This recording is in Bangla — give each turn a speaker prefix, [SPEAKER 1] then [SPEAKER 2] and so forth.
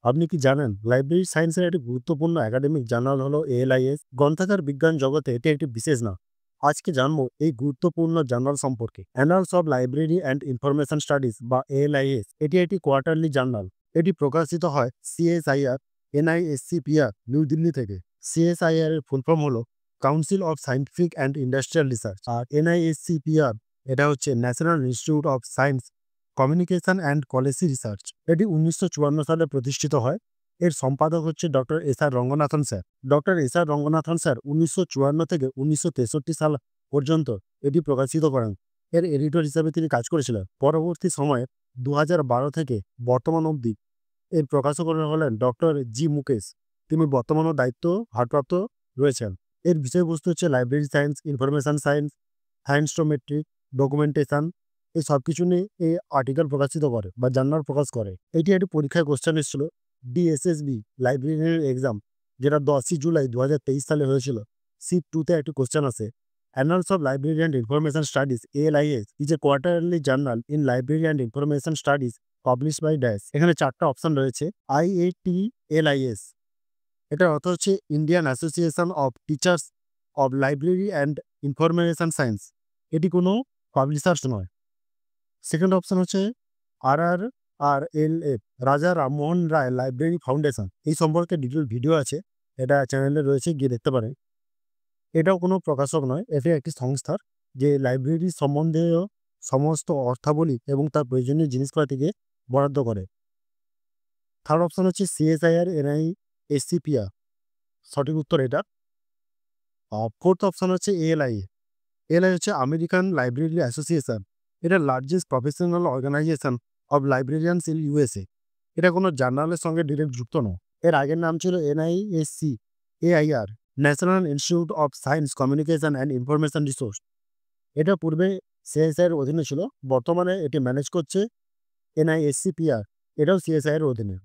[SPEAKER 1] আপনি কি জানেন লাইব্রেরি সায়েন্সের একটি গুরুত্বপূর্ণ একাডেমিক জার্নাল হলো এএলআইএস। গ্রন্থাগার বিজ্ঞান জগতে এটি একটি বিশেষ নাম। আজকে জানবো এই গুরুত্বপূর্ণ জার্নাল সম্পর্কে। Annals of library and information studies বা এএলআইএস এটি একটি কোয়ার্টারলি জার্নাল। এটি প্রকাশিত হয় সিএসআইআর এনআইএসসিপিআর নিউ দিল্লি থেকে। সিএসআইআর এর ফুল ফর্ম হলো council of scientific and industrial research, আর এনআইএসসিপিআর এটা হচ্ছে national institute of science communication and policy research. এটি ১৯৫৪ সালে প্রতিষ্ঠিত হয়। এর সম্পাদক হচ্ছে doctor S R Ranganathan sir. Doctor S R Ranganathan sir ১৯৫৪ থেকে ১৯৬৩ সাল পর্যন্ত এটি প্রকাশিত করেন। এর এডিটর হিসাবে তিনি কাজ করেছিলেন। পরবর্তী সময়ে ২০১২ থেকে বর্তমান অবধি এর প্রকাশক হলেন ডক্টর জি মুকেশ। তিনি বর্তমানেও দায়িত্ব ভারপ্রাপ্ত রয়েছেন। এর বিষয়বস্তু হচ্ছে library science, information science, scientometry, documentation, এই সব কিছু নিয়ে এই আর্টিকেল প্রকাশিত করে বা জার্নাল প্রকাশ করে। এটি একটি পরীক্ষায় কোশ্চেন এসেছিল ডিএসএসবি লাইব্রেরিয়ান এক্সাম, যেটা 10ই জুলাই ২০২৩ সালে হয়েছিল। সিট 2 তে একটি কোশ্চেন আছে। Annals of library and information studies ALIS is a quarterly journal in library and information studies publish by dash. এখানে 4টা অপশন রয়েছে। আইএটিএলআইএস, এটার অর্থ হচ্ছে Indian association of teachers of library and information science. এটি কোনো পাবলিশার্স নয়। সেকেন্ড অপশন হচ্ছে RRRLF, রাজা রামমোহন রায় লাইব্রেরি ফাউন্ডেশন। এই সম্পর্কে ডিটেল ভিডিও আছে, এটা চ্যানেলে রয়েছে, গিয়ে দেখতে পারেন। এটাও কোনো প্রকাশক নয়, এটি একটি সংস্থার যে লাইব্রেরি সম্বন্ধীয় সমস্ত অর্থাবলী এবং তার প্রয়োজনীয় জিনিসপাতিকে বরাদ্দ করে। থার্ড অপশন হচ্ছে সিএসআইআর এনআইএসসিপিআর, সঠিক উত্তর এটা। ফোর্থ অপশন হচ্ছে এএলআই। এএলআই হচ্ছে আমেরিকান লাইব্রেরি অ্যাসোসিয়েশন। এটা largest professional organisation of librarians in USA. এটা কোনো জার্নালের সঙ্গে ডিরেক্ট যুক্ত নয়। এর আগের নাম ছিল NISCAIR, national institute of science communication and information resource. এটা পূর্বে সিএসআই এর অধীনে ছিল, বর্তমানে এটি ম্যানেজ করছে এনআইএসসিপিআর, এটাও সিএসআই এর অধীনে।